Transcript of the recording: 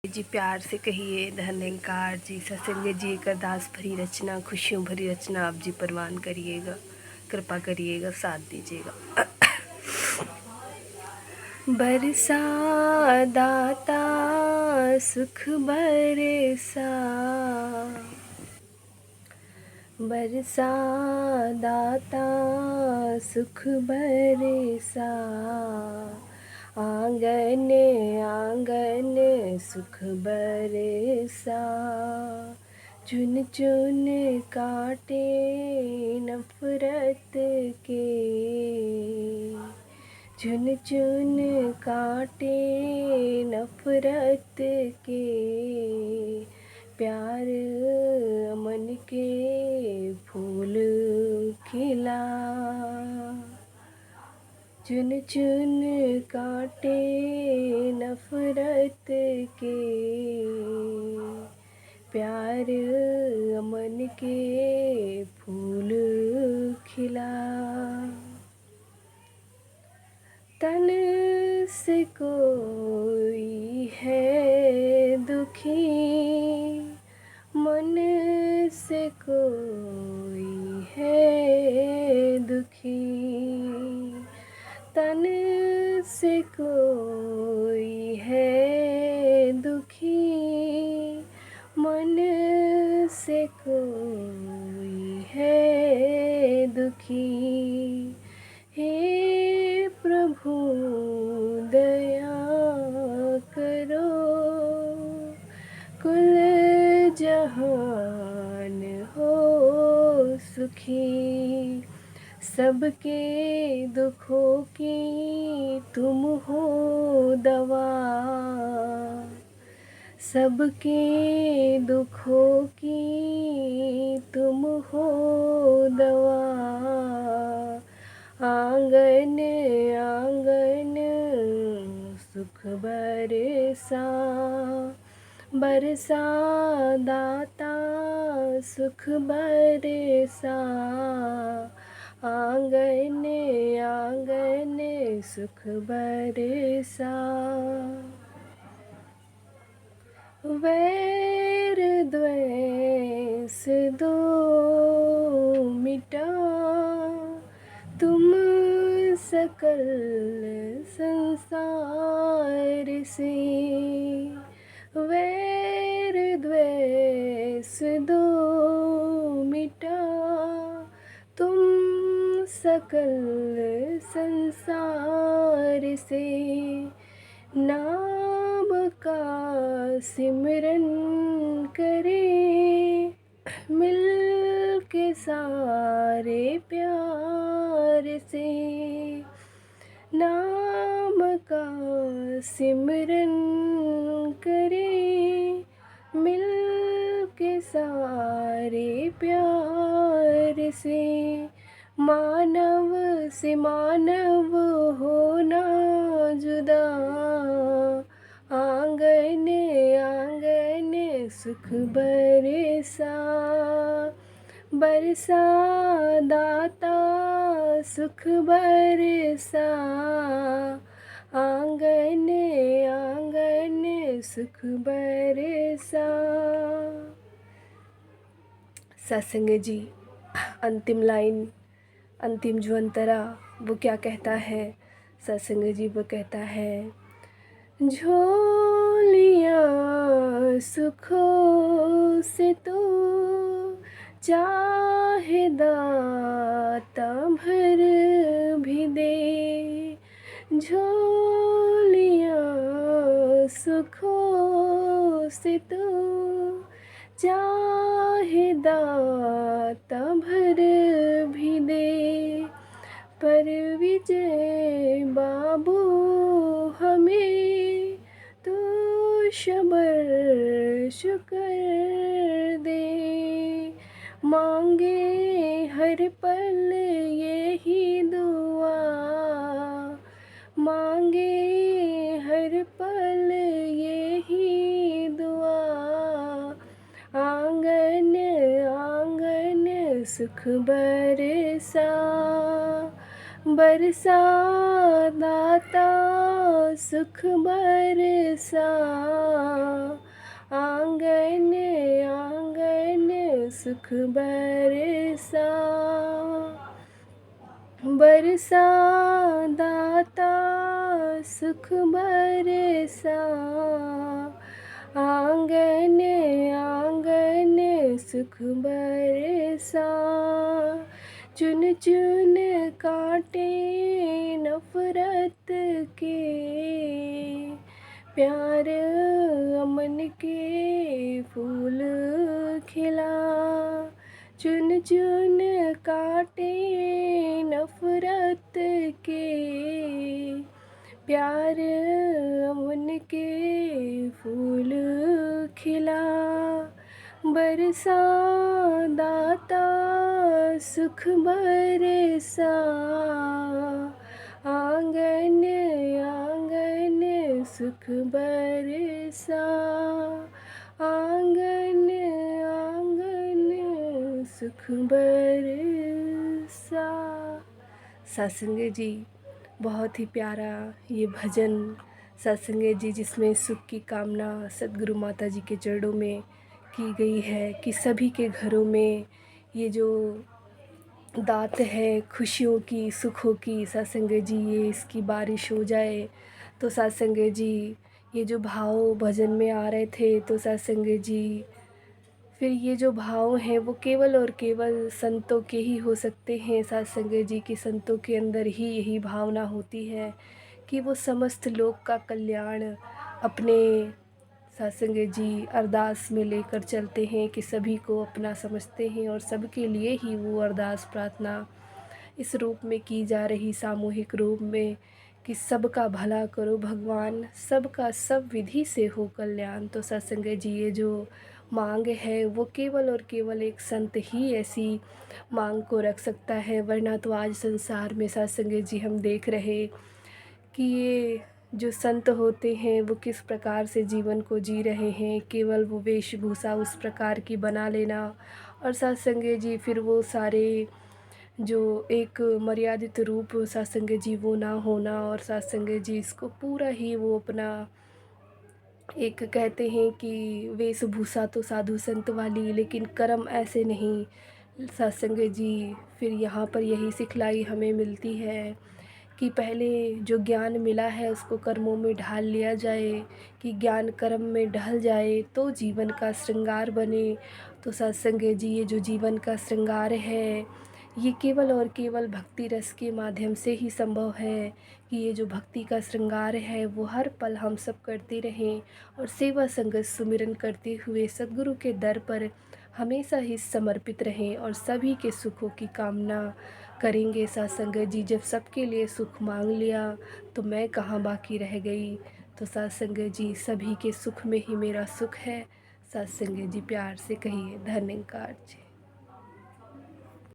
जी प्यार से कहिए धन्यकार जी। सत्संग जी एक अरदास भरी रचना, खुशियों भरी रचना आप जी परवान करिएगा, कृपा करिएगा, साथ दीजिएगा। बरसा दाता सुख बरसा, बरसा दाता सुख बरसा, आंगन आंगन सुख बरसा, चुन चुन काटे नफरत के, चुन चुन काटे नफरत के, प्यार मन के फूल खिला, चुन चुन काटे नफरत के, प्यार मन के फूल खिला। तन से कोई है दुखी, मन से कोई है दुखी, तन से कोई है दुखी, मन से कोई है दुखी, हे प्रभु दया करो, कुल जहान हो सुखी, सबके दुखों की तुम हो दवा, सबके दुखों की तुम हो दवा, आंगन आंगन सुख बरसा, बरसा दाता सुख बरसा, आंगन आंगन सुख बरसा। वैर द्वेष दो मिटा, तुम सकल संसार से, वैर द्वेष दो मिटा, तुम सकल संसार से, नाम का सिमरन करे मिल के सारे प्यार से, नाम का सिमरन करे मिल के सारे प्यार से, मानव से मानव होना जुदा, आंगन आंगन सुख बरसा, बरसा दाता सुख बरसा, आंगन आंगन सुख बरसा। सत्संग जी अंतिम लाइन, अंतिम जो अंतरा वो क्या कहता है? सत्संग जी वो कहता है, झोलियाँ सुखों से तो चाहे दाता भर भी दे, झोलियाँ सुखों से तो चाहे दाता भर भी दे, पर विजय बाबू हमें तो शबर शुक्र दे, मांगे हर पल यही दुआ, मांगे हर पल यही दुआ, आंगन आंगन सुख बरसा, बरसा दाता सुख बरसा, सुख बरसा, बरसा दाता सुख बरसा, आंगन आंगन सुख बरसा, चुन चुन काटे नफरत के, प्यार अमन के फूल खिला, चुन चुन काटे नफरत के, प्यार अमन के फूल खिला, बरसा दाता सुख बरसा, आंगन आंगन सुख बरसा, आंगन आंगन सुख बरसा। सत्संग जी, बहुत ही प्यारा ये भजन सत्संग जी, जिसमें सुख की कामना सद्गुरु माता जी के चरणों में की गई है कि सभी के घरों में ये जो दात है खुशियों की, सुखों की, सत्संग जी ये इसकी बारिश हो जाए। तो सत्संग जी ये जो भाव भजन में आ रहे थे, तो सत्संग जी फिर ये जो भाव हैं वो केवल और केवल संतों के ही हो सकते हैं। सत्संग जी की संतों के अंदर ही यही भावना होती है कि वो समस्त लोक का कल्याण अपने सत्संग जी अरदास में लेकर चलते हैं, कि सभी को अपना समझते हैं और सबके लिए ही वो अरदास प्रार्थना इस रूप में की जा रही, सामूहिक रूप में, कि सबका भला करो भगवान, सबका सब विधि से हो कल्याण। तो सत्संग जी ये जो मांग है वो केवल और केवल एक संत ही ऐसी मांग को रख सकता है, वरना तो आज संसार में सत्संग जी हम देख रहे कि ये जो संत होते हैं वो किस प्रकार से जीवन को जी रहे हैं। केवल वो वेशभूषा उस प्रकार की बना लेना, और सत्संग जी फिर वो सारे जो एक मर्यादित रूप सत्संग जी वो ना होना, और सत्संग जी इसको पूरा ही वो अपना एक कहते हैं कि वेशभूषा तो साधु संत वाली, लेकिन कर्म ऐसे नहीं। सत्संग जी फिर यहाँ पर यही सिखलाई हमें मिलती है कि पहले जो ज्ञान मिला है उसको कर्मों में ढाल लिया जाए, कि ज्ञान कर्म में ढल जाए तो जीवन का श्रृंगार बने। तो सत्संग जी ये जो जीवन का श्रृंगार है ये केवल और केवल भक्ति रस के माध्यम से ही संभव है, कि ये जो भक्ति का श्रृंगार है वो हर पल हम सब करते रहें, और सेवा संगत सुमिरन करते हुए सद्गुरु के दर पर हमेशा ही समर्पित रहें, और सभी के सुखों की कामना करेंगे। सत्संग जी जब सबके लिए सुख मांग लिया तो मैं कहाँ बाकी रह गई। तो सत्संग जी सभी के सुख में ही मेरा सुख है। सत्संग जी प्यार से कहिए धन्यवाद जी।